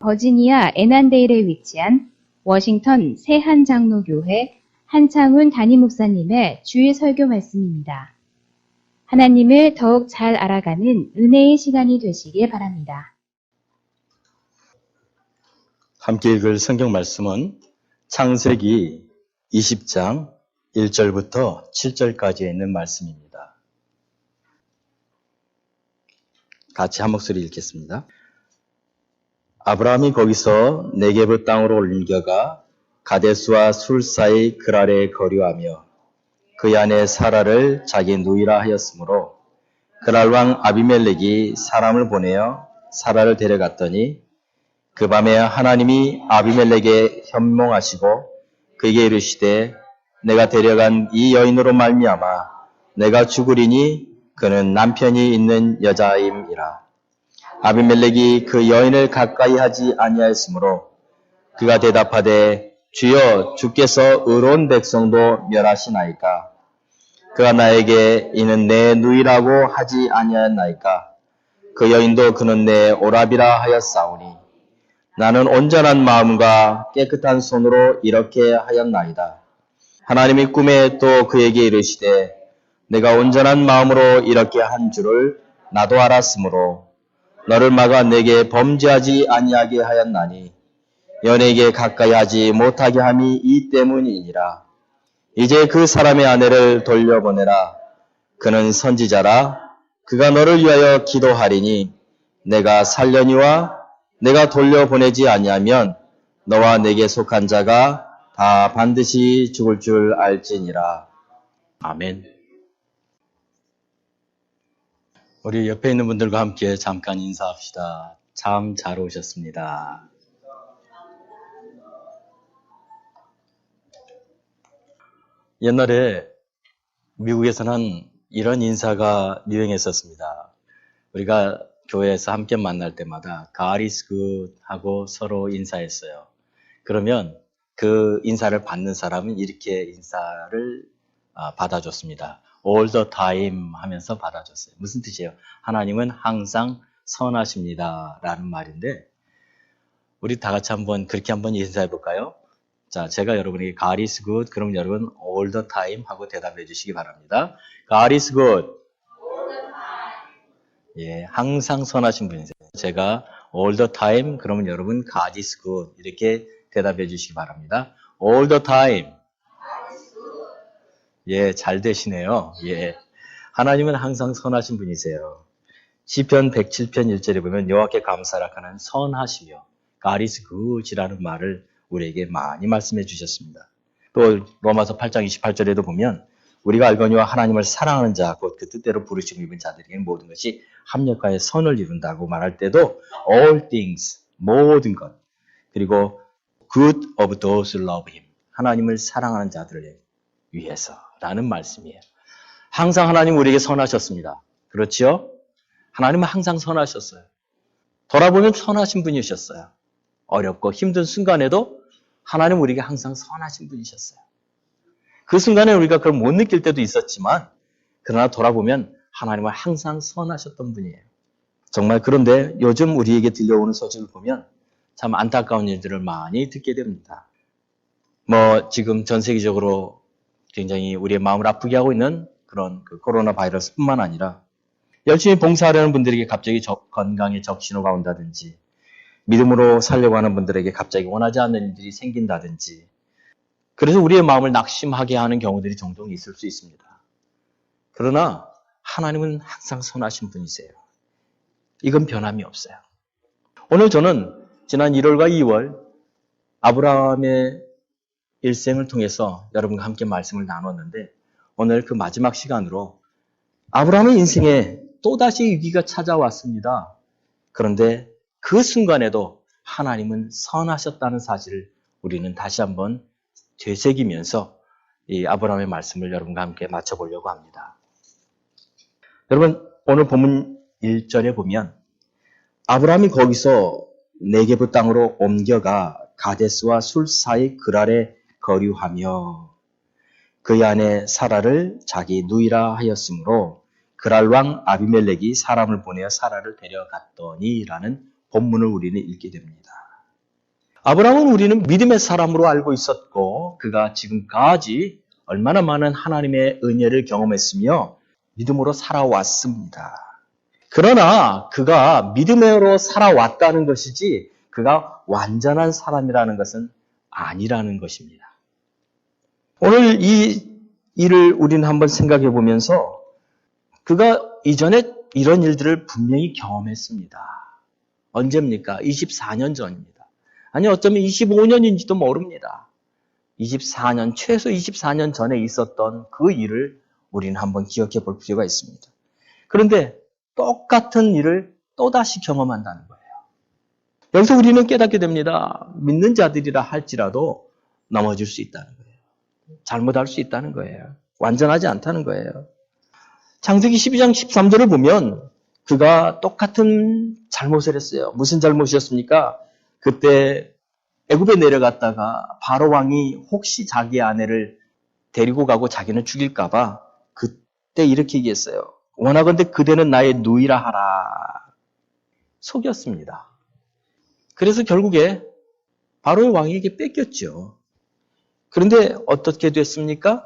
버지니아 애난데일에 위치한 워싱턴 새한장로교회 한창훈 담임 목사님의 주일 설교 말씀입니다. 하나님을 더욱 잘 알아가는 은혜의 시간이 되시길 바랍니다. 함께 읽을 성경 말씀은 창세기 20장 1절부터 7절까지에 있는 말씀입니다. 같이 한 목소리 읽겠습니다. 아브라함이 거기서 네게브 땅으로 옮겨가 가데스와 술 사이 그랄에 거류하며 그 안에 사라를 자기 누이라 하였으므로 그랄 왕 아비멜렉이 사람을 보내어 사라를 데려갔더니 그 밤에 하나님이 아비멜렉에 현몽하시고 그에게 이르시되 내가 데려간 이 여인으로 말미암아 내가 죽으리니 그는 남편이 있는 여자임이라. 아비멜렉이 그 여인을 가까이 하지 아니하였으므로 그가 대답하되 주여 주께서 의로운 백성도 멸하시나이까. 그가 나에게 이는 내 누이라고 하지 아니하였나이까. 그 여인도 그는 내 오라비라 하였사오니 나는 온전한 마음과 깨끗한 손으로 이렇게 하였나이다. 하나님이 꿈에 또 그에게 이르시되 내가 온전한 마음으로 이렇게 한 줄을 나도 알았으므로 너를 막아 내게 범죄하지 아니하게 하였나니 연에게 가까이 하지 못하게 함이 이 때문이니라. 이제 그 사람의 아내를 돌려보내라. 그는 선지자라. 그가 너를 위하여 기도하리니 내가 살려니와 내가 돌려보내지 아니하면 너와 내게 속한 자가 다 반드시 죽을 줄 알지니라. 아멘. 우리 옆에 있는 분들과 함께 잠깐 인사합시다. 참 잘 오셨습니다. 옛날에 미국에서는 이런 인사가 유행했었습니다. 우리가 교회에서 함께 만날 때마다 God is good 하고 서로 인사했어요. 그러면 그 인사를 받는 사람은 이렇게 인사를 받아줬습니다. All the time 하면서 받아줬어요. 무슨 뜻이에요? 하나님은 항상 선하십니다 라는 말인데 우리 다 같이 그렇게 한번 인사해 볼까요? 자, 제가 여러분에게 God is good 그럼 여러분 all the time 하고 대답해 주시기 바랍니다. God is good. 예, 항상 선하신 분이세요. 제가 all the time 그러면 여러분 God is good 이렇게 대답해 주시기 바랍니다. all the time. 예, 잘 되시네요. 예. 하나님은 항상 선하신 분이세요. 시편 107편 1절에 보면 여호와께 감사라 하는 선하시며 God is good이라는 말을 우리에게 많이 말씀해 주셨습니다. 또 로마서 8장 28절에도 보면 우리가 알거니와 하나님을 사랑하는 자, 곧 그 뜻대로 부르심 입은 자들에게는 모든 것이 합력하여 선을 이룬다고 말할 때도 all things, 모든 것, 그리고 good of those who love him, 하나님을 사랑하는 자들을 위해서라는 말씀이에요. 항상 하나님 우리에게 선하셨습니다. 그렇지요? 하나님은 항상 선하셨어요. 돌아보면 선하신 분이셨어요. 어렵고 힘든 순간에도 하나님 우리에게 항상 선하신 분이셨어요. 그 순간에 우리가 그걸 못 느낄 때도 있었지만 그러나 돌아보면 하나님은 항상 선하셨던 분이에요. 정말 그런데 요즘 우리에게 들려오는 소식을 보면 참 안타까운 일들을 많이 듣게 됩니다. 지금 전 세계적으로 굉장히 우리의 마음을 아프게 하고 있는 그런 코로나 바이러스뿐만 아니라 열심히 봉사하려는 분들에게 갑자기 건강에 적신호가 온다든지 믿음으로 살려고 하는 분들에게 갑자기 원하지 않는 일들이 생긴다든지 그래서 우리의 마음을 낙심하게 하는 경우들이 종종 있을 수 있습니다. 그러나 하나님은 항상 선하신 분이세요. 이건 변함이 없어요. 오늘 저는 지난 1월과 2월 아브라함의 일생을 통해서 여러분과 함께 말씀을 나눴는데 오늘 그 마지막 시간으로 아브라함의 인생에 또다시 위기가 찾아왔습니다. 그런데 그 순간에도 하나님은 선하셨다는 사실을 우리는 다시 한번 되새기면서 이 아브라함의 말씀을 여러분과 함께 맞춰보려고 합니다. 여러분 오늘 본문 1절에 보면 아브라함이 거기서 네게브 땅으로 옮겨가 가데스와 술 사이 그랄에 거류하며 그 안에 사라를 자기 누이라 하였으므로 그랄 왕 아비멜렉이 사람을 보내어 사라를 데려갔더니 라는 본문을 우리는 읽게 됩니다. 아브라함은 우리는 믿음의 사람으로 알고 있었고 그가 지금까지 얼마나 많은 하나님의 은혜를 경험했으며 믿음으로 살아왔습니다. 그러나 그가 믿음으로 살아왔다는 것이지 그가 완전한 사람이라는 것은 아니라는 것입니다. 오늘 이 일을 우리는 한번 생각해 보면서 그가 이전에 이런 일들을 분명히 경험했습니다. 언제입니까? 24년 전입니다. 아니 어쩌면 25년인지도 모릅니다. 24년, 최소 24년 전에 있었던 그 일을 우리는 한번 기억해 볼 필요가 있습니다. 그런데 똑같은 일을 또다시 경험한다는 거예요. 여기서 우리는 깨닫게 됩니다. 믿는 자들이라 할지라도 넘어질 수 있다는 거예요. 잘못할 수 있다는 거예요. 완전하지 않다는 거예요. 창세기 12장 13절을 보면 그가 똑같은 잘못을 했어요. 무슨 잘못이었습니까? 그때 애굽에 내려갔다가 바로 왕이 혹시 자기 아내를 데리고 가고 자기는 죽일까 봐 그때 이렇게 얘기했어요. 원하건대 그대는 나의 누이라 하라. 속였습니다. 그래서 결국에 바로의 왕에게 뺏겼죠. 그런데 어떻게 됐습니까?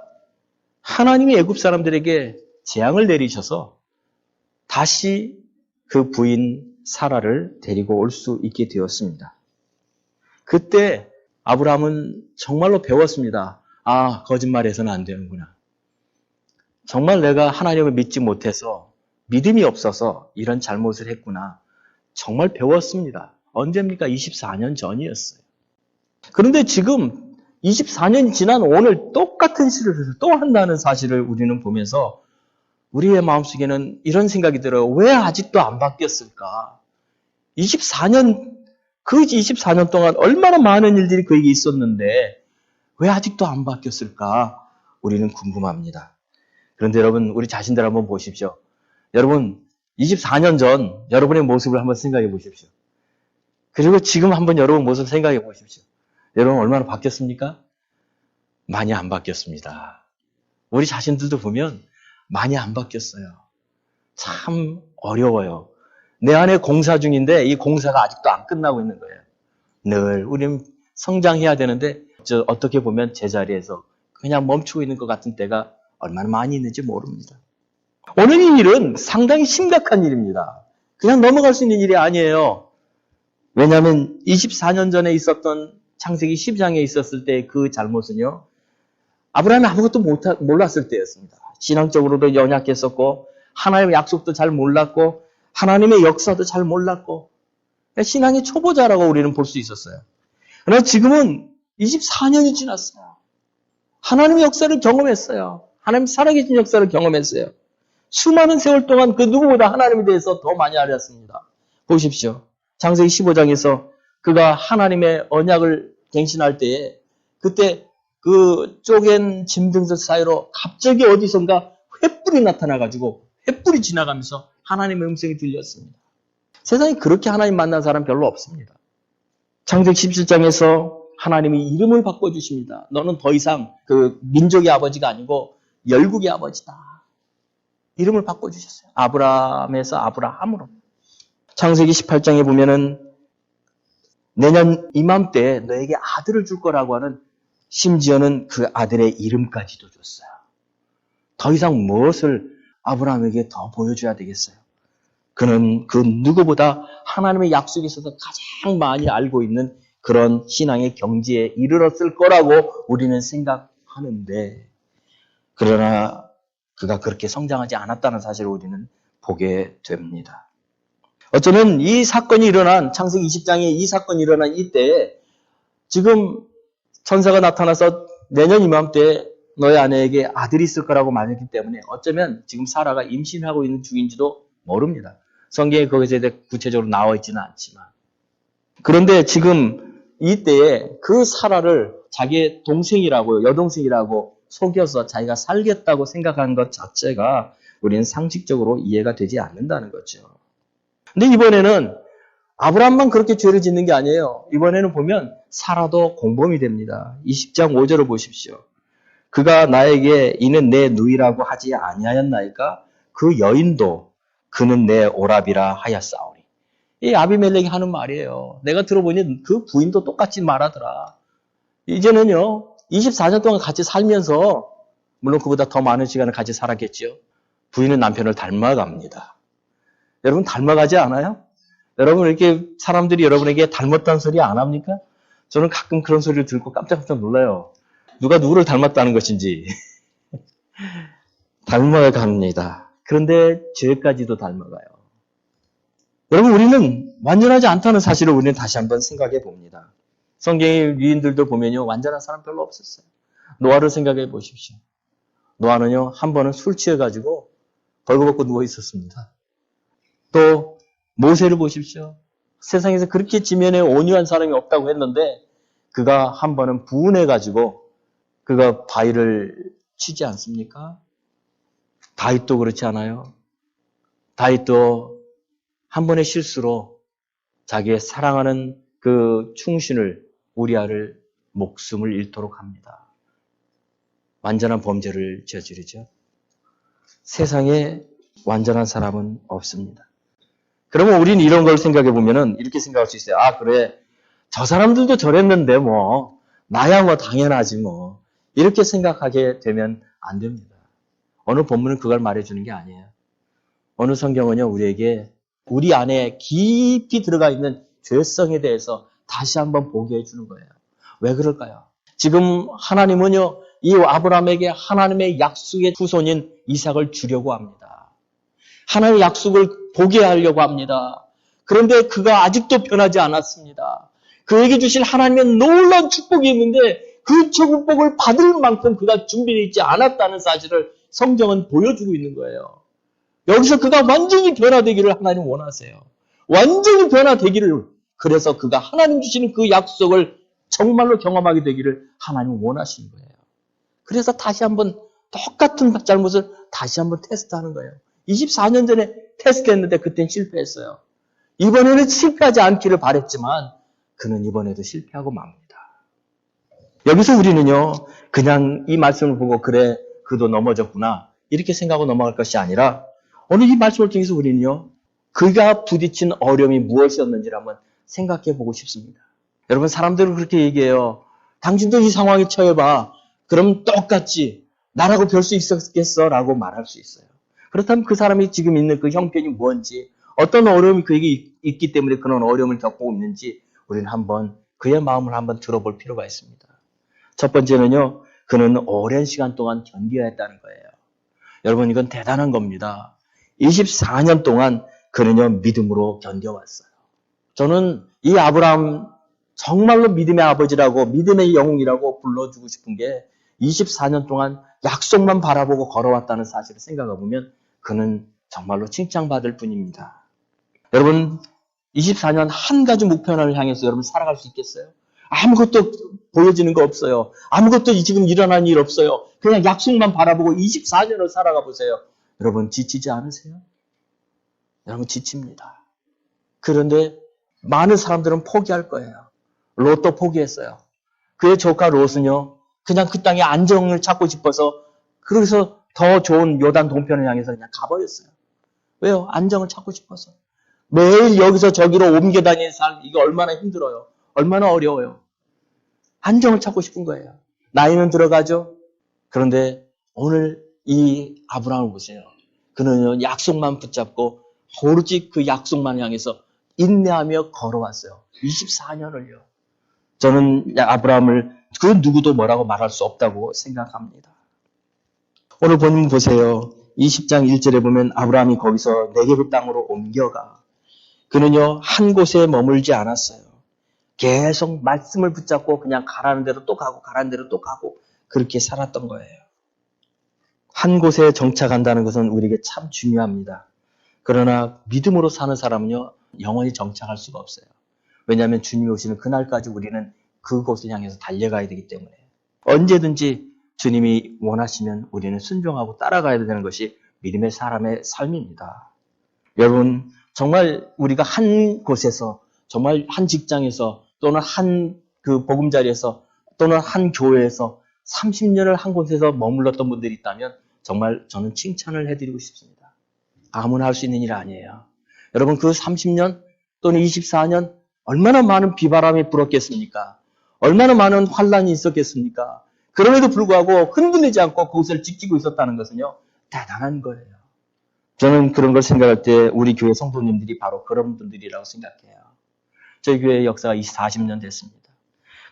하나님이 애굽 사람들에게 재앙을 내리셔서 다시 그 부인 사라를 데리고 올 수 있게 되었습니다. 그때 아브라함은 정말로 배웠습니다. 아, 거짓말해서는 안 되는구나. 정말 내가 하나님을 믿지 못해서 믿음이 없어서 이런 잘못을 했구나. 정말 배웠습니다. 언제입니까? 24년 전이었어요. 그런데 지금 24년이 지난 오늘 똑같은 실수를 또 한다는 사실을 우리는 보면서 우리의 마음속에는 이런 생각이 들어요. 왜 아직도 안 바뀌었을까? 24년 동안 얼마나 많은 일들이 그에게 있었는데 왜 아직도 안 바뀌었을까? 우리는 궁금합니다. 그런데 여러분, 우리 자신들 한번 보십시오. 여러분, 24년 전 여러분의 모습을 한번 생각해 보십시오. 그리고 지금 한번 여러분 모습 생각해 보십시오. 여러분 얼마나 바뀌었습니까? 많이 안 바뀌었습니다. 우리 자신들도 보면 많이 안 바뀌었어요. 참 어려워요. 내 안에 공사 중인데 이 공사가 아직도 안 끝나고 있는 거예요. 늘 우리는 성장해야 되는데 어떻게 보면 제자리에서 그냥 멈추고 있는 것 같은 때가 얼마나 많이 있는지 모릅니다. 오늘 이 일은 상당히 심각한 일입니다. 그냥 넘어갈 수 있는 일이 아니에요. 왜냐하면 24년 전에 있었던 창세기 10장에 있었을 때 그 잘못은요. 아브라함이 아무것도 몰랐을 때였습니다. 신앙적으로도 연약했었고 하나님의 약속도 잘 몰랐고 하나님의 역사도 잘 몰랐고 신앙의 초보자라고 우리는 볼 수 있었어요. 그러나 지금은 24년이 지났어요. 하나님의 역사를 경험했어요. 하나님 살아계신 역사를 경험했어요. 수많은 세월 동안 그 누구보다 하나님에 대해서 더 많이 알았습니다. 보십시오. 창세기 15장에서 그가 하나님의 언약을 갱신할 때에 그때 그 쪼갠 짐승들 사이로 갑자기 어디선가 횃불이 나타나가지고 횃불이 지나가면서 하나님의 음성이 들렸습니다. 세상에 그렇게 하나님 만난 사람 별로 없습니다. 창세기 17장에서 하나님이 이름을 바꿔주십니다. 너는 더 이상 그 민족의 아버지가 아니고 열국의 아버지다. 이름을 바꿔주셨어요. 아브라함에서 아브라함으로. 창세기 18장에 보면은 내년 이맘때 너에게 아들을 줄 거라고 하는 심지어는 그 아들의 이름까지도 줬어요. 더 이상 무엇을 아브라함에게 더 보여줘야 되겠어요? 그는 그 누구보다 하나님의 약속에 있어서 가장 많이 알고 있는 그런 신앙의 경지에 이르렀을 거라고 우리는 생각하는데 그러나 그가 그렇게 성장하지 않았다는 사실을 우리는 보게 됩니다. 어쩌면 이 사건이 일어난 창세기 20장에 이 사건이 일어난 이때에 지금 천사가 나타나서 내년 이맘때 너의 아내에게 아들이 있을 거라고 말했기 때문에 어쩌면 지금 사라가 임신하고 있는 중인지도 모릅니다. 성경에 거기에 대해 구체적으로 나와 있지는 않지만 그런데 지금 이때에 그 사라를 자기의 동생이라고 여동생이라고 속여서 자기가 살겠다고 생각하는 것 자체가 우리는 상식적으로 이해가 되지 않는다는 거죠. 근데 이번에는 아브라함만 그렇게 죄를 짓는 게 아니에요. 이번에는 보면 사라도 공범이 됩니다. 20장 5절을 보십시오. 그가 나에게 이는 내 누이라고 하지 아니하였나이까 그 여인도 그는 내 오라비라 하였사오니. 이 아비멜렉이 하는 말이에요. 내가 들어보니 그 부인도 똑같이 말하더라. 이제는요, 24년 동안 같이 살면서, 물론 그보다 더 많은 시간을 같이 살았겠지요. 부인은 남편을 닮아갑니다. 여러분 닮아가지 않아요? 여러분 이렇게 사람들이 여러분에게 닮았다는 소리 안 합니까? 저는 가끔 그런 소리를 듣고 깜짝깜짝 놀라요. 누가 누구를 닮았다는 것인지. 닮아갑니다. 그런데 죄까지도 닮아가요. 여러분 우리는 완전하지 않다는 사실을 우리는 다시 한번 생각해 봅니다. 성경의 위인들도 보면요. 완전한 사람 별로 없었어요. 노아를 생각해 보십시오. 노아는요. 한 번은 술 취해가지고 벌거벗고 누워 있었습니다. 또 모세를 보십시오. 세상에서 그렇게 지면에 온유한 사람이 없다고 했는데 그가 한 번은 분해가지고 그가 바위를 치지 않습니까? 다윗도 그렇지 않아요? 다윗도 한 번의 실수로 자기의 사랑하는 그 충신을 우리아를 목숨을 잃도록 합니다. 완전한 범죄를 저지르죠. 세상에 완전한 사람은 없습니다. 그러면 우리는 이런 걸 생각해 보면은 이렇게 생각할 수 있어요. 아, 그래. 저 사람들도 저랬는데 뭐 나야 뭐 당연하지 뭐. 이렇게 생각하게 되면 안 됩니다. 어느 본문은 그걸 말해주는 게 아니에요. 어느 성경은요, 우리에게 우리 안에 깊이 들어가 있는 죄성에 대해서 다시 한번 보게 해주는 거예요. 왜 그럴까요? 지금 하나님은요, 이 아브라함에게 하나님의 약속의 후손인 이삭을 주려고 합니다. 하나님의 약속을 보게 하려고 합니다. 그런데 그가 아직도 변하지 않았습니다. 그에게 주실 하나님의 놀라운 축복이 있는데 그 축복을 받을 만큼 그가 준비되어 있지 않았다는 사실을 성경은 보여주고 있는 거예요. 여기서 그가 완전히 변화되기를 하나님 원하세요. 완전히 변화되기를, 그래서 그가 하나님 주시는 그 약속을 정말로 경험하게 되기를 하나님 원하시는 거예요. 그래서 다시 한번 똑같은 잘못을 다시 한번 테스트하는 거예요. 24년 전에 테스트했는데 그땐 실패했어요. 이번에는 실패하지 않기를 바랬지만 그는 이번에도 실패하고 맙니다. 여기서 우리는요, 그냥 이 말씀을 보고 그래, 그도 넘어졌구나 이렇게 생각하고 넘어갈 것이 아니라 오늘 이 말씀을 통해서 우리는요, 그가 부딪힌 어려움이 무엇이었는지를 한번 생각해 보고 싶습니다. 여러분, 사람들은 그렇게 얘기해요. 당신도 이 상황에 처해봐. 그럼 똑같이 나라고 별 수 있었겠어? 라고 말할 수 있어요. 그렇다면 그 사람이 지금 있는 그 형편이 뭔지, 어떤 어려움이 그에게 있기 때문에 그런 어려움을 겪고 있는지 우리는 한번 그의 마음을 한번 들어볼 필요가 있습니다. 첫 번째는요, 그는 오랜 시간 동안 견뎌야 했다는 거예요. 여러분, 이건 대단한 겁니다. 24년 동안 그는요, 믿음으로 견뎌왔어요. 저는 이 아브라함 정말로 믿음의 아버지라고, 믿음의 영웅이라고 불러주고 싶은 게 24년 동안 약속만 바라보고 걸어왔다는 사실을 생각해 보면 그는 정말로 칭찬받을 뿐입니다. 여러분, 24년 한 가지 목표를 향해서 여러분 살아갈 수 있겠어요? 아무것도 보여지는 거 없어요. 아무것도 지금 일어난 일 없어요. 그냥 약속만 바라보고 24년을 살아가 보세요. 여러분 지치지 않으세요? 여러분 지칩니다. 그런데 많은 사람들은 포기할 거예요. 롯도 포기했어요. 그의 조카 롯은요, 그냥 그 땅에 안정을 찾고 싶어서 그래서 더 좋은 요단 동편을 향해서 그냥 가버렸어요. 왜요? 안정을 찾고 싶어서. 매일 여기서 저기로 옮겨 다니는 삶, 이게 얼마나 힘들어요. 얼마나 어려워요. 안정을 찾고 싶은 거예요. 나이는 들어가죠. 그런데 오늘 이 아브라함을 보세요. 그는 약속만 붙잡고 오로지 그 약속만 향해서 인내하며 걸어왔어요. 24년을요. 저는 아브라함을 그 누구도 뭐라고 말할 수 없다고 생각합니다. 오늘 본문 보세요. 20장 1절에 보면 아브라함이 거기서 네게브 땅으로 옮겨가. 그는요, 한 곳에 머물지 않았어요. 계속 말씀을 붙잡고 그냥 가라는 대로 또 가고 가라는 대로 또 가고 그렇게 살았던 거예요. 한 곳에 정착한다는 것은 우리에게 참 중요합니다. 그러나 믿음으로 사는 사람은요, 영원히 정착할 수가 없어요. 왜냐하면 주님이 오시는 그날까지 우리는 그곳을 향해서 달려가야 되기 때문에 언제든지 주님이 원하시면 우리는 순종하고 따라가야 되는 것이 믿음의 사람의 삶입니다. 여러분, 정말 우리가 한 곳에서, 정말 한 직장에서 또는 한 그 보금자리에서 또는 한 교회에서 30년을 한 곳에서 머물렀던 분들이 있다면 정말 저는 칭찬을 해드리고 싶습니다. 아무나 할 수 있는 일 아니에요. 여러분, 그 30년 또는 24년 얼마나 많은 비바람이 불었겠습니까? 얼마나 많은 환란이 있었겠습니까? 그럼에도 불구하고 흔들리지 않고 그곳을 지키고 있었다는 것은요, 대단한 거예요. 저는 그런 걸 생각할 때 우리 교회 성도님들이 바로 그런 분들이라고 생각해요. 저희 교회의 역사가 40년 됐습니다.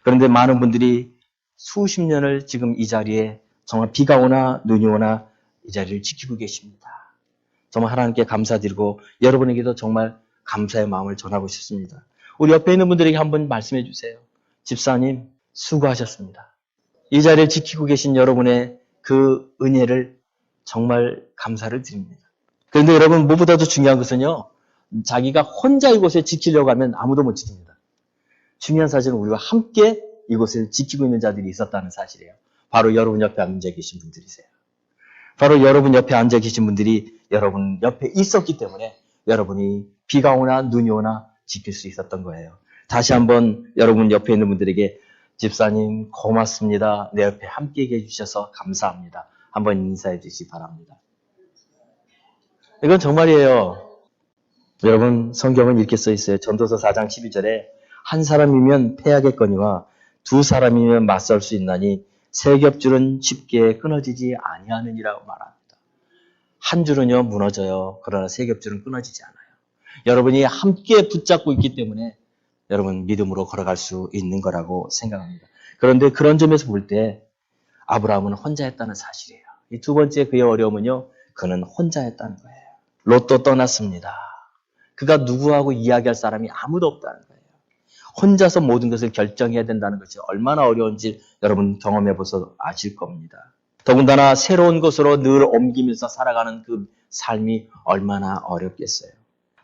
그런데 많은 분들이 수십 년을 지금 이 자리에 정말 비가 오나 눈이 오나 이 자리를 지키고 계십니다. 정말 하나님께 감사드리고 여러분에게도 정말 감사의 마음을 전하고 싶습니다. 우리 옆에 있는 분들에게 한번 말씀해 주세요. 집사님, 수고하셨습니다. 이 자리를 지키고 계신 여러분의 그 은혜를 정말 감사를 드립니다. 그런데 여러분, 무엇보다도 중요한 것은요, 자기가 혼자 이곳에 지키려고 하면 아무도 못 지킵니다. 중요한 사실은 우리와 함께 이곳을 지키고 있는 자들이 있었다는 사실이에요. 바로 여러분 옆에 앉아 계신 분들이세요. 바로 여러분 옆에 앉아 계신 분들이 여러분 옆에 있었기 때문에 여러분이 비가 오나 눈이 오나 지킬 수 있었던 거예요. 다시 한번 여러분 옆에 있는 분들에게 집사님 고맙습니다. 내 옆에 함께 해주셔서 감사합니다. 한번 인사해 주시기 바랍니다. 이건 정말이에요. 여러분 성경은 이렇게 써 있어요. 전도서 4장 12절에 한 사람이면 패하겠거니와 두 사람이면 맞설 수 있나니 세 겹줄은 쉽게 끊어지지 아니하느니라고 말합니다. 한 줄은요 무너져요. 그러나 세 겹줄은 끊어지지 않아요. 여러분이 함께 붙잡고 있기 때문에 여러분 믿음으로 걸어갈 수 있는 거라고 생각합니다. 그런데 그런 점에서 볼 때 아브라함은 혼자였다는 사실이에요. 이 두 번째 그의 어려움은요, 그는 혼자였다는 거예요. 롯도 떠났습니다. 그가 누구하고 이야기할 사람이 아무도 없다는 거예요. 혼자서 모든 것을 결정해야 된다는 것이 얼마나 어려운지 여러분 경험해보셔서 아실 겁니다. 더군다나 새로운 곳으로 늘 옮기면서 살아가는 그 삶이 얼마나 어렵겠어요.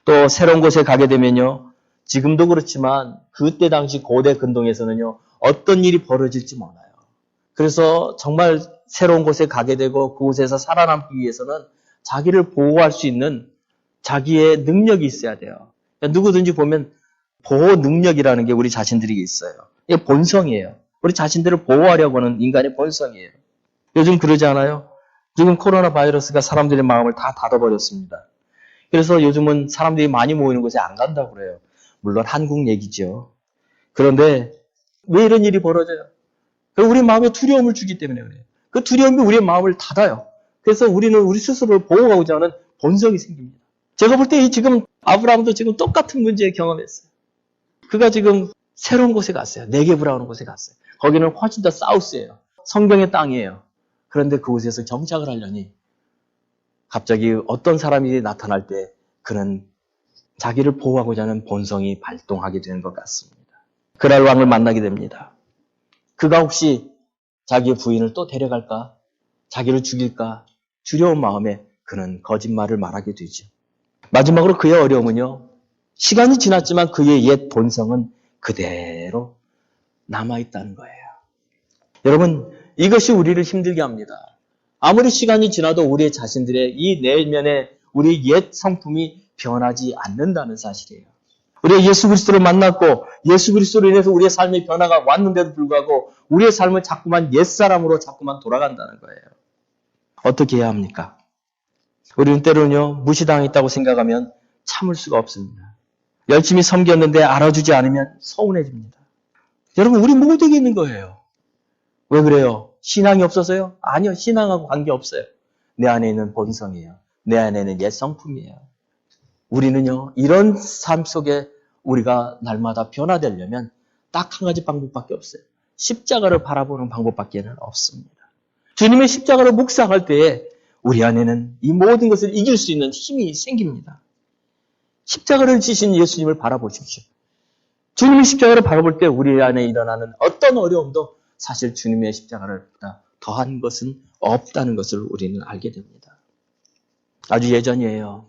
또 새로운 곳에 가게 되면요, 지금도 그렇지만 그때 당시 고대 근동에서는요, 어떤 일이 벌어질지 몰라요. 그래서 정말 새로운 곳에 가게 되고 그곳에서 살아남기 위해서는 자기를 보호할 수 있는 자기의 능력이 있어야 돼요. 그러니까 누구든지 보면 보호 능력이라는 게 우리 자신들에게 있어요. 이게 본성이에요. 우리 자신들을 보호하려고 하는 인간의 본성이에요. 요즘 그러지 않아요? 지금 코로나 바이러스가 사람들의 마음을 다 닫아버렸습니다. 그래서 요즘은 사람들이 많이 모이는 곳에 안 간다고 그래요. 물론 한국 얘기죠. 그런데 왜 이런 일이 벌어져요? 우리 마음에 두려움을 주기 때문에 그래요. 그 두려움이 우리의 마음을 닫아요. 그래서 우리는 우리 스스로를 보호하고자 하는 본성이 생깁니다. 제가 볼 때 지금 아브라함도 지금 똑같은 문제를 경험했어요. 그가 지금 새로운 곳에 갔어요. 네게브라는 곳에 갔어요. 거기는 훨씬 더 사우스예요. 성경의 땅이에요. 그런데 그곳에서 정착을 하려니 갑자기 어떤 사람이 나타날 때 그는 자기를 보호하고자 하는 본성이 발동하게 되는 것 같습니다. 그랄 왕을 만나게 됩니다. 그가 혹시 자기의 부인을 또 데려갈까? 자기를 죽일까? 두려운 마음에 그는 거짓말을 말하게 되죠. 마지막으로 그의 어려움은요, 시간이 지났지만 그의 옛 본성은 그대로 남아있다는 거예요. 여러분, 이것이 우리를 힘들게 합니다. 아무리 시간이 지나도 우리의 자신들의 이 내면의 우리의 옛 성품이 변하지 않는다는 사실이에요. 우리가 예수 그리스도를 만났고 예수 그리스도로 인해서 우리의 삶의 변화가 왔는데도 불구하고 우리의 삶을 자꾸만 옛사람으로 자꾸만 돌아간다는 거예요. 어떻게 해야 합니까? 우리는 때로는요, 무시당했다고 생각하면 참을 수가 없습니다. 열심히 섬겼는데 알아주지 않으면 서운해집니다. 여러분, 우리 모두에게 있는 거예요. 왜 그래요? 신앙이 없어서요? 아니요, 신앙하고 관계없어요. 내 안에 있는 본성이에요. 내 안에 있는 옛 성품이에요. 우리는요, 이런 삶 속에 우리가 날마다 변화되려면 딱 한 가지 방법밖에 없어요. 십자가를 바라보는 방법밖에 없습니다. 주님의 십자가를 묵상할 때에 우리 안에는 이 모든 것을 이길 수 있는 힘이 생깁니다. 십자가를 지신 예수님을 바라보십시오. 주님의 십자가를 바라볼 때 우리 안에 일어나는 어떤 어려움도 사실 주님의 십자가를 보다 더한 것은 없다는 것을 우리는 알게 됩니다. 아주 예전이에요.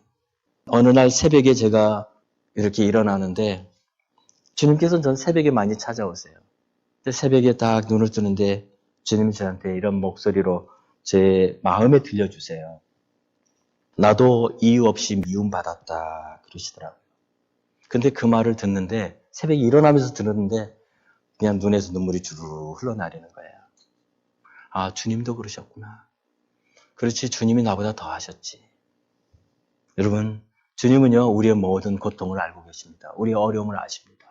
어느 날 새벽에 제가 이렇게 일어나는데 주님께서는 전 새벽에 많이 찾아오세요. 근데 새벽에 딱 눈을 뜨는데 주님이 저한테 이런 목소리로 제 마음에 들려주세요. 나도 이유 없이 미움받았다 그러시더라고요. 근데 그 말을 듣는데 새벽에 일어나면서 들었는데 그냥 눈에서 눈물이 주르르 흘러내리는 거예요. 아, 주님도 그러셨구나. 그렇지, 주님이 나보다 더 하셨지. 여러분, 주님은요, 우리의 모든 고통을 알고 계십니다. 우리의 어려움을 아십니다.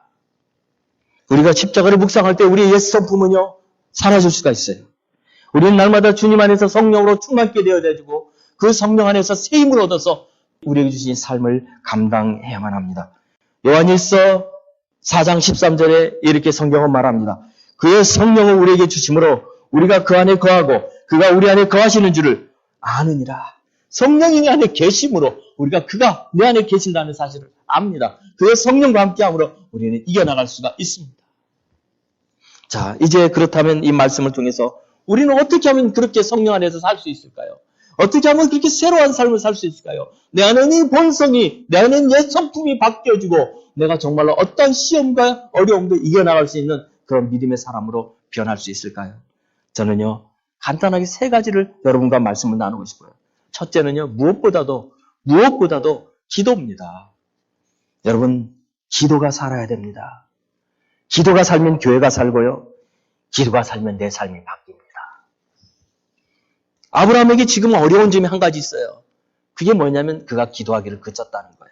우리가 십자가를 묵상할 때 우리의 옛 성품은요, 사라질 수가 있어요. 우리는 날마다 주님 안에서 성령으로 충만케 되어지고 그 성령 안에서 새 힘을 얻어서 우리에게 주신 삶을 감당해야만 합니다. 요한일서 4장 13절에 이렇게 성경은 말합니다. 그의 성령을 우리에게 주심으로 우리가 그 안에 거하고 그가 우리 안에 거하시는 줄을 아느니라. 성령이 내 안에 계심으로 우리가 그가 내 안에 계신다는 사실을 압니다. 그의 성령과 함께함으로 우리는 이겨나갈 수가 있습니다. 자, 이제 그렇다면 이 말씀을 통해서 우리는 어떻게 하면 그렇게 성령 안에서 살 수 있을까요? 어떻게 하면 그렇게 새로운 삶을 살 수 있을까요? 내 안에는 이 본성이, 내 안에는 옛 성품이 바뀌어지고 내가 정말로 어떤 시험과 어려움도 이겨나갈 수 있는 그런 믿음의 사람으로 변할 수 있을까요? 저는요, 간단하게 세 가지를 여러분과 말씀을 나누고 싶어요. 첫째는요, 무엇보다도 기도입니다. 여러분, 기도가 살아야 됩니다. 기도가 살면 교회가 살고요. 기도가 살면 내 삶이 바뀝니다. 아브라함에게 지금 어려운 점이 한 가지 있어요. 그게 뭐냐면 그가 기도하기를 그쳤다는 거예요.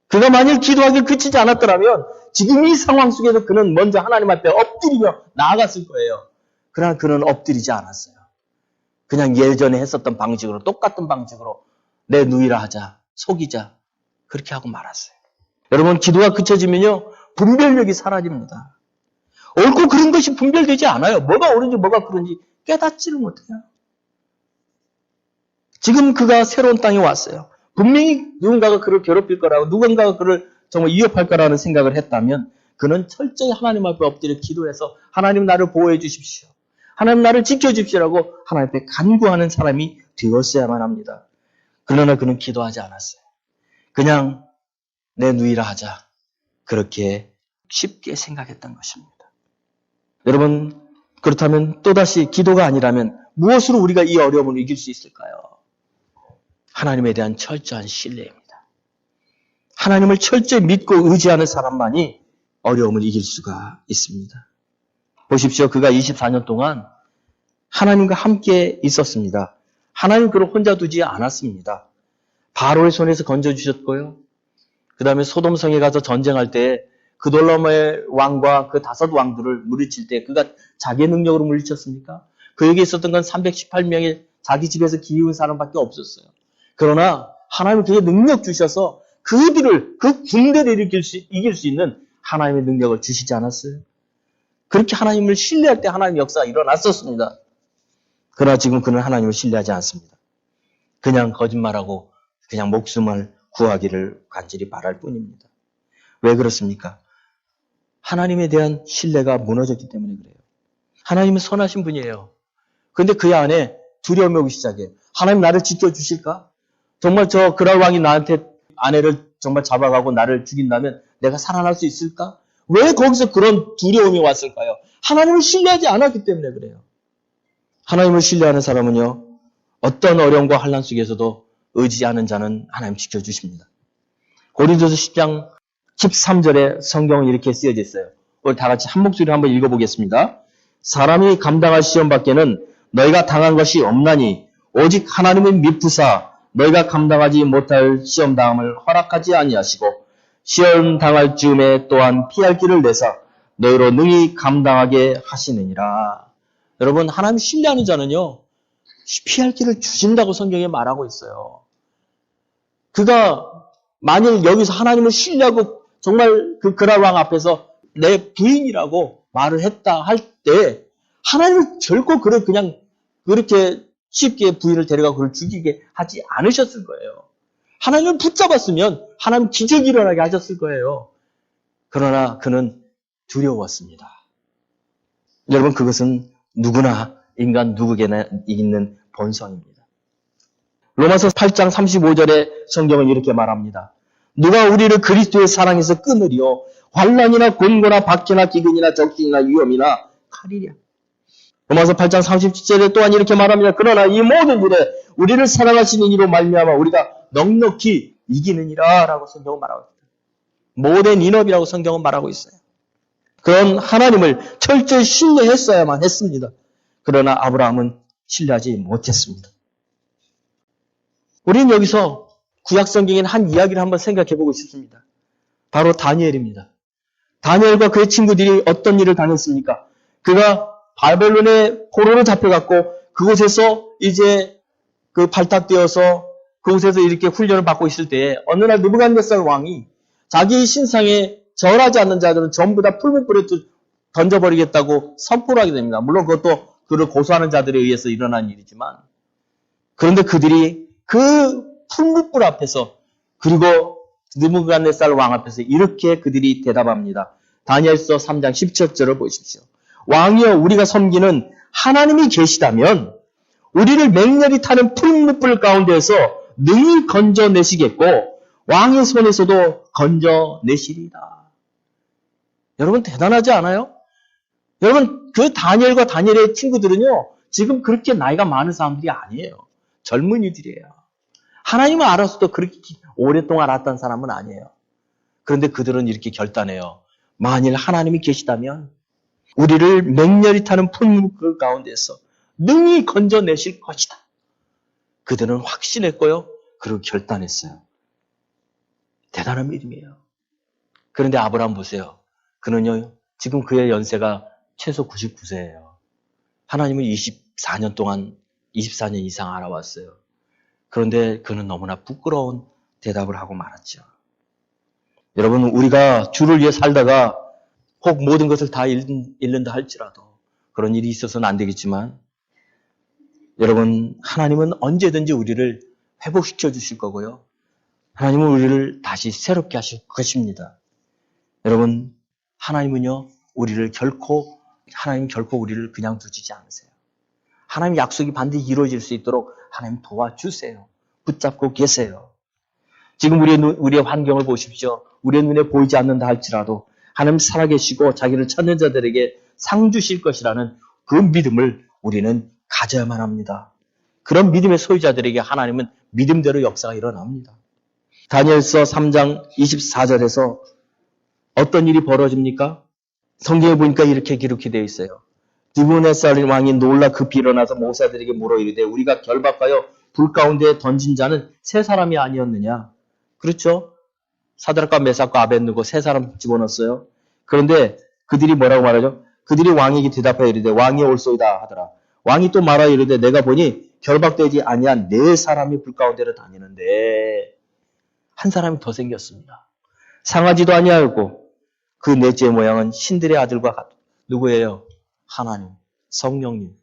그가 만일 기도하기를 그치지 않았더라면 지금 이 상황 속에서 그는 먼저 하나님 앞에 엎드리며 나아갔을 거예요. 그러나 그는 엎드리지 않았어요. 그냥 예전에 했었던 방식으로, 똑같은 방식으로 내 누이라 하자, 속이자, 그렇게 하고 말았어요. 여러분, 기도가 그쳐지면요, 분별력이 사라집니다. 옳고 그른 것이 분별되지 않아요. 뭐가 옳은지 뭐가 그른지 깨닫지를 못해요. 지금 그가 새로운 땅에 왔어요. 분명히 누군가가 그를 괴롭힐 거라고, 누군가가 그를 정말 위협할 거라는 생각을 했다면 그는 철저히 하나님 앞에 엎드려 기도해서 하나님 나를 보호해 주십시오. 하나님 나를 지켜주십시오라고 하나님 앞에 간구하는 사람이 되었어야만 합니다. 그러나 그는 기도하지 않았어요. 그냥 내 누이라 하자. 그렇게 쉽게 생각했던 것입니다. 여러분, 그렇다면 또다시 기도가 아니라면 무엇으로 우리가 이 어려움을 이길 수 있을까요? 하나님에 대한 철저한 신뢰입니다. 하나님을 철저히 믿고 의지하는 사람만이 어려움을 이길 수가 있습니다. 보십시오. 그가 24년 동안 하나님과 함께 있었습니다. 하나님 그를 혼자 두지 않았습니다. 바로의 손에서 건져주셨고요. 그 다음에 소돔성에 가서 전쟁할 때 그돌라오메의 왕과 그 5 왕들을 물리칠 때 그가 자기의 능력으로 물리쳤습니까? 그에게 있었던 건 318명의 자기 집에서 기운 사람밖에 없었어요. 그러나 하나님은 그에게 능력 주셔서 그들을, 그 군대를 이길 수 있는 하나님의 능력을 주시지 않았어요? 그렇게 하나님을 신뢰할 때 하나님의 역사가 일어났었습니다. 그러나 지금 그는 하나님을 신뢰하지 않습니다. 그냥 거짓말하고 그냥 목숨을 구하기를 간절히 바랄 뿐입니다. 왜 그렇습니까? 하나님에 대한 신뢰가 무너졌기 때문에 그래요. 하나님은 선하신 분이에요. 그런데 그 안에 두려움이 오기 시작해요. 하나님 나를 지켜주실까? 정말 저 그랄 왕이 나한테 아내를 정말 잡아가고 나를 죽인다면 내가 살아날 수 있을까? 왜 거기서 그런 두려움이 왔을까요? 하나님을 신뢰하지 않았기 때문에 그래요. 하나님을 신뢰하는 사람은요, 어떤 어려움과 환난 속에서도 의지하는 자는 하나님 지켜주십니다. 고린도서 10장 13절에 성경은 이렇게 쓰여져 있어요. 우리 다 같이 한 목소리로 한번 읽어보겠습니다. 사람이 감당할 시험 밖에는 너희가 당한 것이 없나니 오직 하나님의 미쁘사 너희가 감당하지 못할 시험 당함을 허락하지 아니하시고 시험 당할 즈음에 또한 피할 길을 내사 너희로 능히 감당하게 하시느니라. 여러분, 하나님 신뢰하는 자는요, 피할 길을 주신다고 성경에 말하고 있어요. 그가 만일 여기서 하나님을 신뢰하고 정말 그 그랄 왕 앞에서 내 부인이라고 말을 했다 할 때 하나님은 결코 그를 그냥 그렇게 쉽게 부인을 데려가고 그를 죽이게 하지 않으셨을 거예요. 하나님을 붙잡았으면 하나님 기적이 일어나게 하셨을 거예요. 그러나 그는 두려웠습니다. 여러분, 그것은 누구나 인간 누구에게나 있는 본성입니다. 로마서 8장 35절에 성경은 이렇게 말합니다. 누가 우리를 그리스도의 사랑에서 끊으리요 환난이나 곤고나 박해나 기근이나 적진이나 위험이나 칼이랴. 로마서 8장 37절에 또한 이렇게 말합니다. 그러나 이 모든 일에 우리를 사랑하시는 이로 말미암아 우리가 넉넉히 이기느니라 라고 성경은 말하고 있습니다. 모든 인업이라고 성경은 말하고 있어요. 그런 하나님을 철저히 신뢰했어야만 했습니다. 그러나 아브라함은 신뢰하지 못했습니다. 우리는 여기서 구약 성경의 한 이야기를 한번 생각해 보고 싶습니다. 바로 다니엘입니다. 다니엘과 그의 친구들이 어떤 일을 당했습니까? 그가 바벨론의 포로로 잡혀갔고 그곳에서 이제 그 발탁되어서 그곳에서 이렇게 훈련을 받고 있을 때에 어느 날 느부갓네살 왕이 자기 신상에 절하지 않는 자들은 전부 다 풀무불에 던져버리겠다고 선포를 하게 됩니다. 물론 그것도 그를 고소하는 자들에 의해서 일어난 일이지만, 그런데 그들이 그 풀무불 앞에서, 그리고 느부갓네살 왕 앞에서 이렇게 그들이 대답합니다. 다니엘서 3장 17절을 보십시오. 왕이여, 우리가 섬기는 하나님이 계시다면 우리를 맹렬히 타는 풀무불 가운데에서 능히 건져내시겠고 왕의 손에서도 건져내시리다. 여러분 대단하지 않아요? 여러분 그 다니엘과 다니엘의 친구들은요, 지금 그렇게 나이가 많은 사람들이 아니에요. 젊은이들이에요. 하나님을 알아서도 그렇게 오랫동안 알았던 사람은 아니에요. 그런데 그들은 이렇게 결단해요. 만일 하나님이 계시다면 우리를 맹렬히 타는 풀무불 가운데서 능히 건져내실 것이다. 그들은 확신했고요. 그리고 결단했어요. 대단한 믿음이에요. 그런데 아브라함 보세요. 그는요, 지금 그의 연세가 최소 99세예요. 하나님은 24년 동안, 24년 이상 알아왔어요. 그런데 그는 너무나 부끄러운 대답을 하고 말았죠. 여러분, 우리가 주를 위해 살다가 혹 모든 것을 다 잃는다 할지라도 그런 일이 있어서는 안 되겠지만, 여러분, 하나님은 언제든지 우리를 회복시켜 주실 거고요. 하나님은 우리를 다시 새롭게 하실 것입니다. 여러분, 하나님은요, 하나님 결코 우리를 그냥 두시지 않으세요. 하나님 약속이 반드시 이루어질 수 있도록 하나님 도와주세요. 붙잡고 계세요. 지금 우리의 환경을 보십시오. 우리의 눈에 보이지 않는다 할지라도 하나님 살아계시고 자기를 찾는 자들에게 상 주실 것이라는 그 믿음을 우리는 가져야만 합니다. 그런 믿음의 소유자들에게 하나님은 믿음대로 역사가 일어납니다. 다니엘서 3장 24절에서 어떤 일이 벌어집니까? 성경에 보니까 이렇게 기록이 되어 있어요. 느부갓네살 왕이 놀라 급히 일어나서 목사들에게 물어 이르되 우리가 결박하여 불 가운데 던진 자는 세 사람이 아니었느냐? 그렇죠? 사드락과 메삭과 아벳느고 세 사람 집어넣었어요. 그런데 그들이 뭐라고 말하죠? 그들이 왕에게 대답하여 이르되 왕이 올소이다 하더라. 왕이 또 말하여 이르되 내가 보니 결박되지 아니한 네 사람이 불 가운데로 다니는데 한 사람이 더 생겼습니다. 상하지도 아니하였고 그 넷째 모양은 신들의 아들과 같다. 누구예요? 하나님, 성령님.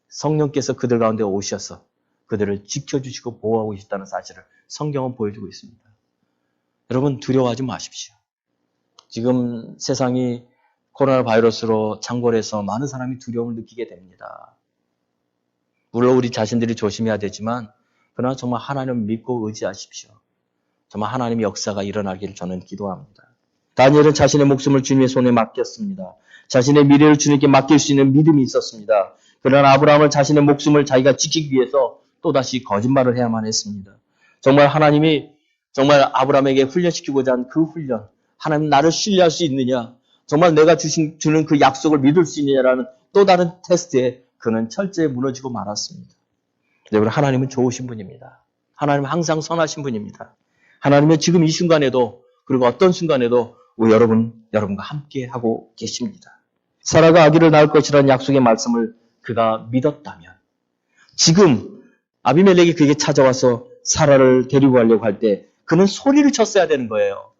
성령께서 그들 가운데 오셔서 그들을 지켜주시고 보호하고 계시다는 사실을 성경은 보여주고 있습니다. 여러분 두려워하지 마십시오. 지금 세상이 코로나 바이러스로 창궐해서 많은 사람이 두려움을 느끼게 됩니다. 물론 우리 자신들이 조심해야 되지만 그러나 정말 하나님을 믿고 의지하십시오. 정말 하나님의 역사가 일어나기를 저는 기도합니다. 다니엘은 자신의 목숨을 주님의 손에 맡겼습니다. 자신의 미래를 주님께 맡길 수 있는 믿음이 있었습니다. 그러나 아브라함은 자신의 목숨을 자기가 지키기 위해서 또다시 거짓말을 해야만 했습니다. 정말 하나님이 정말 아브라함에게 훈련시키고자 한 그 훈련, 하나님 나를 신뢰할 수 있느냐, 정말 내가 주는 그 약속을 믿을 수 있느냐라는 또 다른 테스트에 그는 철저히 무너지고 말았습니다. 여러분, 하나님은 좋으신 분입니다. 하나님은 항상 선하신 분입니다. 하나님은 지금 이 순간에도 그리고 어떤 순간에도 여러분과 함께 하고 계십니다. 사라가 아기를 낳을 것이라는 약속의 말씀을 그가 믿었다면 지금 아비멜렉이 그에게 찾아와서 사라를 데리고 가려고 할 때 그는 소리를 쳤어야 되는 거예요.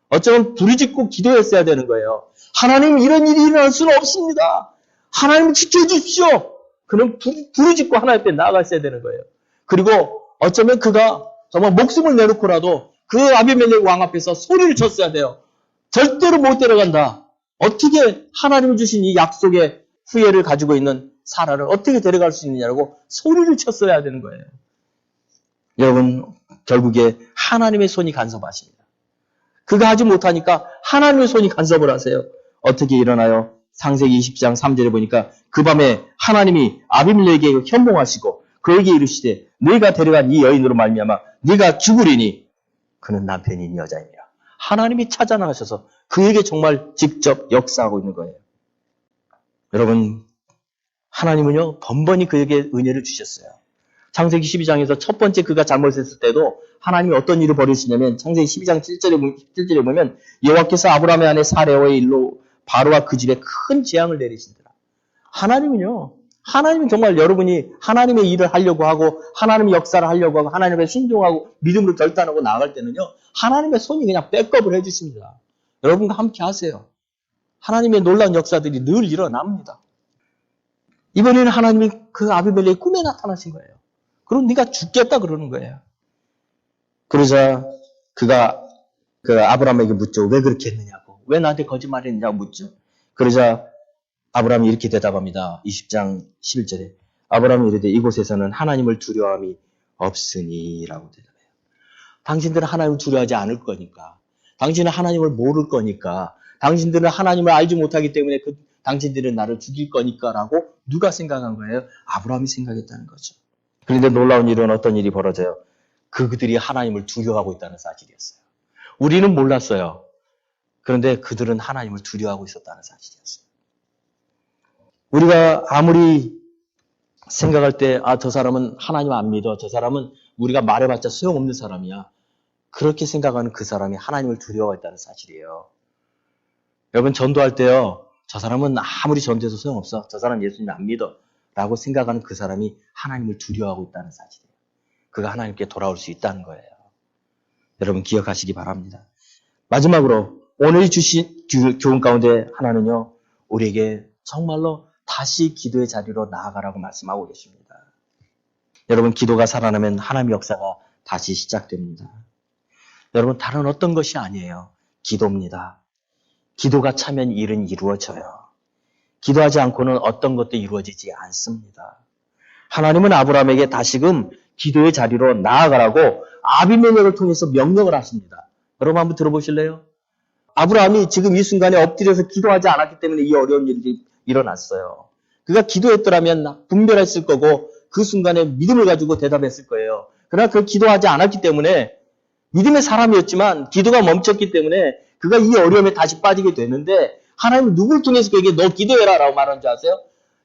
어쩌면 부르짖고 기도했어야 되는 거예요. 하나님 이런 일이 일어날 수는 없습니다. 하나님 지켜주십시오. 그는 부르짖고 하나님 앞에 나아갔어야 되는 거예요. 그리고 어쩌면 그가 정말 목숨을 내놓고라도 그 아비멜렉 왕 앞에서 소리를 쳤어야 돼요. 절대로 못 데려간다. 어떻게 하나님이 주신 이 약속의 후예를 가지고 있는 사라를 어떻게 데려갈 수 있느냐고 소리를 쳤어야 되는 거예요. 여러분, 결국에 하나님의 손이 간섭하십니다. 그가 하지 못하니까 하나님의 손이 간섭을 하세요. 어떻게 일어나요? 창세기 20장 3절에 보니까 그 밤에 하나님이 아비멜렉에게 현몽하시고 그에게 이르시되 네가 데려간 이 여인으로 말미암아 네가 죽으리니 그는 남편인 여자이니라. 하나님이 찾아 나가셔서 그에게 정말 직접 역사하고 있는 거예요. 여러분, 하나님은요 번번이 그에게 은혜를 주셨어요. 창세기 12장에서 첫 번째 그가 잘못했을 때도 하나님이 어떤 일을 벌이시냐면 창세기 12장 7절에 보면 여호와께서 아브라함의 아내 사레와의 일로 바로와 그 집에 큰 재앙을 내리신더라. 하나님은 정말 여러분이 하나님의 일을 하려고 하고 하나님의 역사를 하려고 하고 하나님의 순종하고 믿음으로 결단하고 나아갈 때는요. 하나님의 손이 그냥 백업을 해주십니다. 여러분과 함께 하세요. 하나님의 놀라운 역사들이 늘 일어납니다. 이번에는 하나님이 그 아비멜렉의 꿈에 나타나신 거예요. 그럼 네가 죽겠다 그러는 거예요. 그러자 그가 그 아브라함에게 묻죠. 왜 그렇게 했느냐고. 왜 나한테 거짓말했느냐고 묻죠. 그러자 아브라함이 이렇게 대답합니다. 20장 11절에 아브라함이 이르되 이곳에서는 하나님을 두려움이 없으니 라고 대답해요. 당신들은 하나님을 두려워하지 않을 거니까. 당신은 하나님을 모를 거니까. 당신들은 하나님을 알지 못하기 때문에 당신들은 나를 죽일 거니까 라고 누가 생각한 거예요? 아브라함이 생각했다는 거죠. 그런데 놀라운 일은 어떤 일이 벌어져요? 그들이 하나님을 두려워하고 있다는 사실이었어요. 우리는 몰랐어요. 그런데 그들은 하나님을 두려워하고 있었다는 사실이었어요. 우리가 아무리 생각할 때, 저 사람은 하나님 안 믿어. 저 사람은 우리가 말해봤자 소용없는 사람이야. 그렇게 생각하는 그 사람이 하나님을 두려워했다는 사실이에요. 여러분, 전도할 때요, 저 사람은 아무리 전도해도 소용없어. 저 사람 예수님 안 믿어. 라고 생각하는 그 사람이 하나님을 두려워하고 있다는 사실이에요. 그가 하나님께 돌아올 수 있다는 거예요. 여러분, 기억하시기 바랍니다. 마지막으로, 오늘 주신 교훈 가운데 하나는요, 우리에게 정말로 다시 기도의 자리로 나아가라고 말씀하고 계십니다. 여러분, 기도가 살아나면 하나님의 역사가 다시 시작됩니다. 여러분, 다른 어떤 것이 아니에요. 기도입니다. 기도가 차면 일은 이루어져요. 기도하지 않고는 어떤 것도 이루어지지 않습니다. 하나님은 아브라함에게 다시금 기도의 자리로 나아가라고 아비멜렉을 통해서 명령을 하십니다. 여러분 한번 들어보실래요? 아브라함이 지금 이 순간에 엎드려서 기도하지 않았기 때문에 이 어려운 일이 일어났어요. 그가 기도했더라면 분별했을 거고 그 순간에 믿음을 가지고 대답했을 거예요. 그러나 그 기도하지 않았기 때문에 믿음의 사람이었지만 기도가 멈췄기 때문에 그가 이 어려움에 다시 빠지게 되는데 하나님은 누굴 통해서 그에게 너 기도해라 라고 말하는 줄 아세요?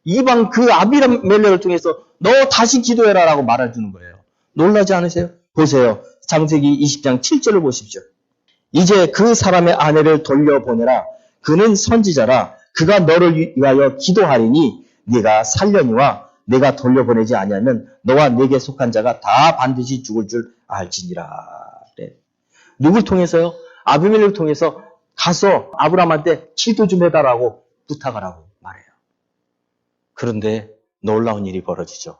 이방 그 아비멜렉을 통해서 너 다시 기도해라 라고 말해주는 거예요. 놀라지 않으세요? 보세요. 창세기 20장 7절을 보십시오. 이제 그 사람의 아내를 돌려보내라. 그는 선지자라. 그가 너를 위하여 기도하리니 네가 살려니와 내가 돌려보내지 아니하면 너와 네게 속한 자가 다 반드시 죽을 줄 알지니라. 그래. 누굴 통해서요? 아비멜렉을 통해서 가서 아브라함한테 기도 좀 해달라고 부탁하라고 말해요. 그런데 놀라운 일이 벌어지죠.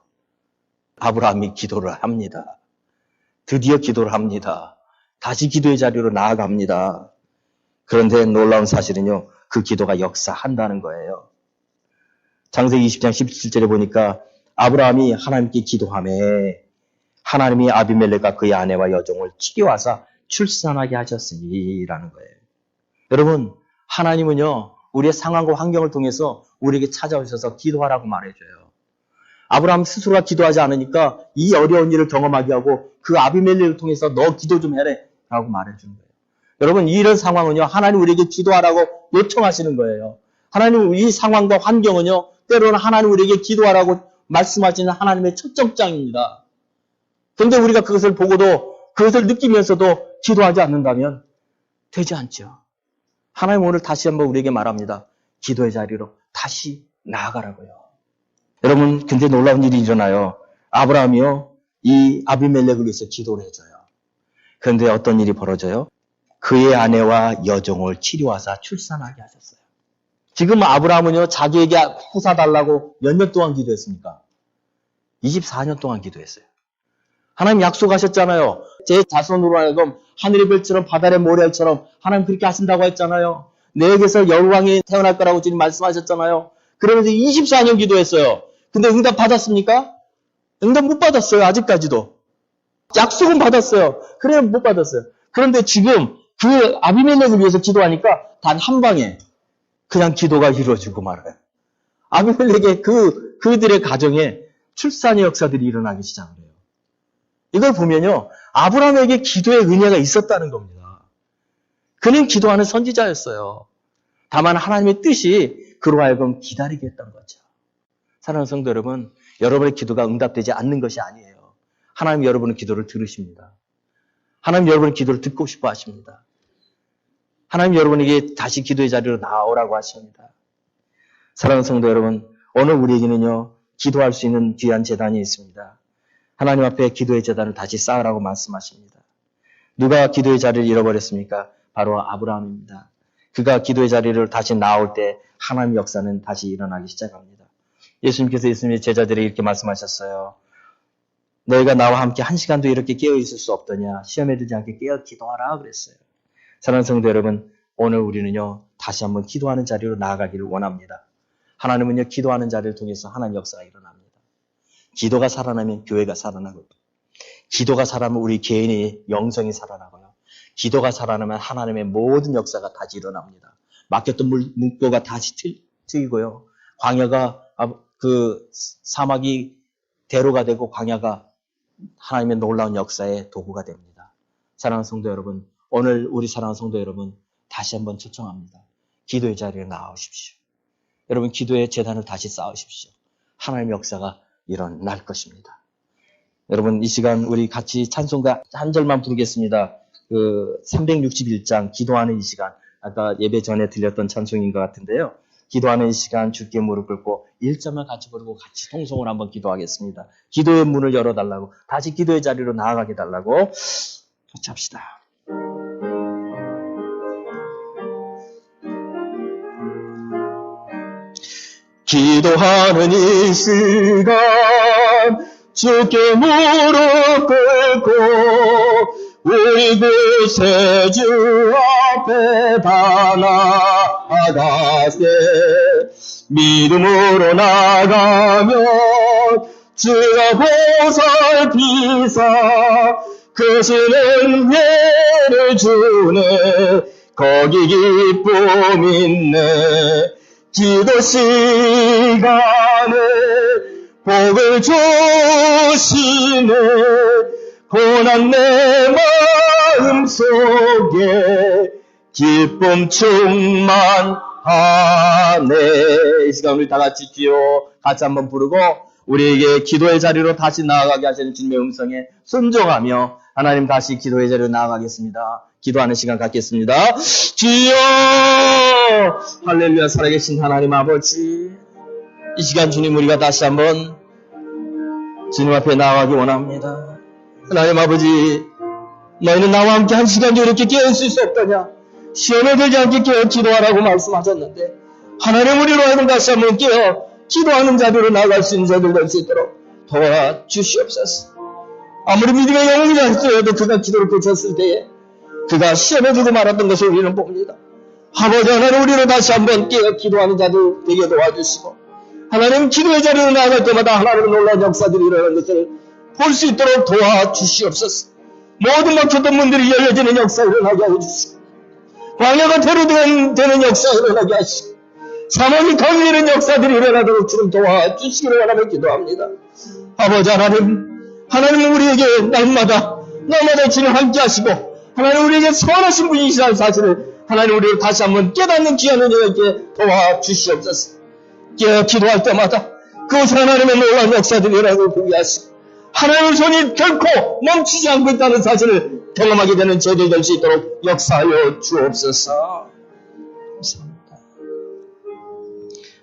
아브라함이 기도를 합니다. 드디어 기도를 합니다. 다시 기도의 자리로 나아갑니다. 그런데 놀라운 사실은요. 그 기도가 역사한다는 거예요. 창세기 20장 17절에 보니까 아브라함이 하나님께 기도하며 하나님이 아비멜렉과 그의 아내와 여종을 치겨와서 출산하게 하셨으니라는 거예요. 여러분, 하나님은요. 우리의 상황과 환경을 통해서 우리에게 찾아오셔서 기도하라고 말해줘요. 아브라함 스스로가 기도하지 않으니까 이 어려운 일을 경험하게 하고 그 아비멜렉을 통해서 너 기도 좀 해라 라고 말해주는 거예요. 여러분, 이런 상황은요. 하나님 우리에게 기도하라고 요청하시는 거예요. 하나님 이 상황과 환경은요. 때로는 하나님 우리에게 기도하라고 말씀하시는 하나님의 초청장입니다. 그런데 우리가 그것을 보고도 그것을 느끼면서도 기도하지 않는다면 되지 않죠. 하나님 오늘 다시 한번 우리에게 말합니다. 기도의 자리로 다시 나아가라고요. 여러분, 근데 놀라운 일이 일어나요. 아브라함이요. 이 아비멜렉을 위해서 기도를 해줘요. 그런데 어떤 일이 벌어져요? 그의 아내와 여종을 치료하사 출산하게 하셨어요. 지금 아브라함은요. 자기에게 후사 달라고 몇 년 동안 기도했습니까? 24년 동안 기도했어요. 하나님 약속하셨잖아요. 제 자손으로 하여금 하늘의 별처럼 바다의 모래알처럼 하나님 그렇게 하신다고 했잖아요. 내게서 여왕이 태어날 거라고 지금 말씀하셨잖아요. 그러면서 24년 기도했어요. 근데 응답 받았습니까? 응답 못 받았어요. 아직까지도. 약속은 받았어요. 그래 못 받았어요. 그런데 지금 그 아비멜렉을 위해서 기도하니까 단 한 방에 그냥 기도가 이루어지고 말아요. 아비멜렉의 그들의 가정에 출산의 역사들이 일어나기 시작해요. 이걸 보면요. 아브라함에게 기도의 은혜가 있었다는 겁니다. 그는 기도하는 선지자였어요. 다만 하나님의 뜻이 그로 하여금 기다리게 했던 거죠. 사랑하는 성도 여러분, 여러분의 기도가 응답되지 않는 것이 아니에요. 하나님 여러분의 기도를 들으십니다. 하나님 여러분의 기도를 듣고 싶어 하십니다. 하나님 여러분에게 다시 기도의 자리로 나오라고 하십니다. 사랑하는 성도 여러분, 오늘 우리에게는요, 기도할 수 있는 귀한 제단이 있습니다. 하나님 앞에 기도의 제단을 다시 쌓으라고 말씀하십니다. 누가 기도의 자리를 잃어버렸습니까? 바로 아브라함입니다. 그가 기도의 자리를 다시 나올 때 하나님의 역사는 다시 일어나기 시작합니다. 예수님께서 예수님의 제자들에게 이렇게 말씀하셨어요. 너희가 나와 함께 한 시간도 이렇게 깨어 있을 수 없더냐? 시험에 들지 않게 깨어 기도하라 그랬어요. 사랑하는 성도 여러분, 오늘 우리는요, 다시 한번 기도하는 자리로 나아가기를 원합니다. 하나님은요, 기도하는 자리를 통해서 하나님 역사가 일어납니다. 기도가 살아나면 교회가 살아나고, 기도가 살아나면 우리 개인의 영성이 살아나고요. 기도가 살아나면 하나님의 모든 역사가 다시 일어납니다. 막혔던 문고가 다시 트이고요. 광야가, 사막이 대로가 되고 광야가 하나님의 놀라운 역사의 도구가 됩니다. 사랑하는 성도 여러분, 오늘 우리 사랑하는 성도 여러분, 다시 한번 초청합니다. 기도의 자리에 나오십시오. 여러분, 기도의 재단을 다시 쌓으십시오. 하나님의 역사가 일어날 것입니다. 여러분, 이 시간 우리 같이 찬송가 한 절만 부르겠습니다. 361장 기도하는 이 시간, 아까 예배 전에 들렸던 찬송인 것 같은데요. 기도하는 이 시간 주께 무릎 꿇고 1절만 같이 부르고 같이 통성을 한번 기도하겠습니다. 기도의 문을 열어달라고, 다시 기도의 자리로 나아가게 달라고 같이 합시다. 기도하는 이 시간 주께 무릎 꿇고 우리 구세주 앞에 다 나아가세. 믿음으로 나가면 주가 보살피사 크신 은혜를 주네. 거기 기쁨 있네. 기도 시간에 복을 주시네. 고난 내 마음속에 기쁨 충만하네. 이 시간 우리 다 같이 주여 같이 한번 부르고 우리에게 기도의 자리로 다시 나아가게 하시는 주님의 음성에 순종하며 하나님 다시 기도의 자리로 나아가겠습니다. 기도하는 시간 갖겠습니다. 주여 할렐루야. 살아계신 하나님 아버지, 이 시간 주님 우리가 다시 한번 주님 앞에 나아가기 원합니다. 하나님 아버지, 너희는 나와 함께 한 시간도 이렇게 깨어있을 수 없더냐? 시험에 들지 않게 깨어 기도하라고 말씀하셨는데 하나님 우리로 하여금 다시 한번 깨어 기도하는 자리로 나아갈 수 있는 자들 될 수 있도록 도와주시옵소서. 아무리 믿음의 영웅이라 할지라도 그가 기도를 그쳤을 때에 그가 시험에 들고 말았던 것을 우리는 봅니다. 아버지 하나님 우리로 다시 한번 깨어 기도하는 자들 되게 도와주시고 하나님 기도의 자리로 나아갈 때마다 하나님의 놀라운 역사들이 일어나는 것을 볼 수 있도록 도와주시옵소서. 모든 막혔던 문들이 열려지는 역사 일어나게 해주시고 광야가 되는 역사 일어나게 하시고 사망이 걸리는 역사들이 일어나도록 주님 도와주시기를 원하며 기도합니다. 아버지 하나님은 우리에게 날마다 주님 함께 하시고 하나님 우리에게 선하신 분이시라는 사실을 하나님 우리를 다시 한번 깨닫는 귀한 은혜에게 도와주시옵소서. 깨어 기도할 때마다 그것을 하나님의 놀라운 역사들이 일어나고 보게 하시고 하나님의 손이 결코 멈추지 않고 있다는 사실을 경험하게 되는 저희들 될 수 있도록 역사하여 주옵소서. 감사합니다.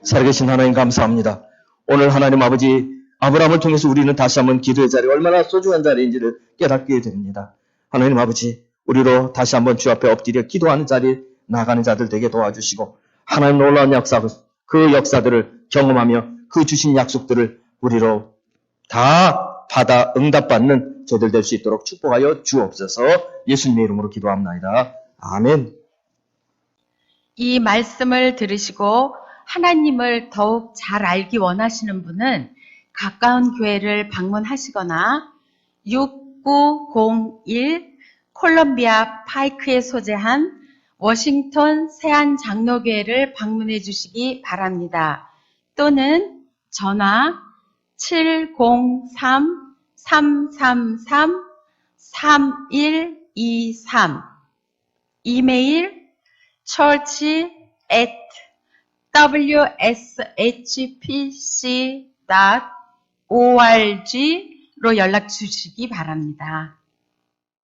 살아계신 하나님 감사합니다. 오늘 하나님 아버지 아브라함을 통해서 우리는 다시 한번 기도의 자리 얼마나 소중한 자리인지를 깨닫게 됩니다. 하나님 아버지 우리로 다시 한번 주 앞에 엎드려 기도하는 자리에 나가는 자들 되게 도와주시고 하나님 놀라운 역사 그 역사들을 경험하며 그 주신 약속들을 우리로 다 받아 응답받는 저들 될 수 있도록 축복하여 주옵소서. 예수님의 이름으로 기도합니다. 아멘. 이 말씀을 들으시고 하나님을 더욱 잘 알기 원하시는 분은 가까운 교회를 방문하시거나 6901 콜럼비아 파이크에 소재한 워싱턴 세안장로교회를 방문해 주시기 바랍니다. 또는 전화 703-333-3123 이메일 church@wshpc.org 연락 주시기 바랍니다.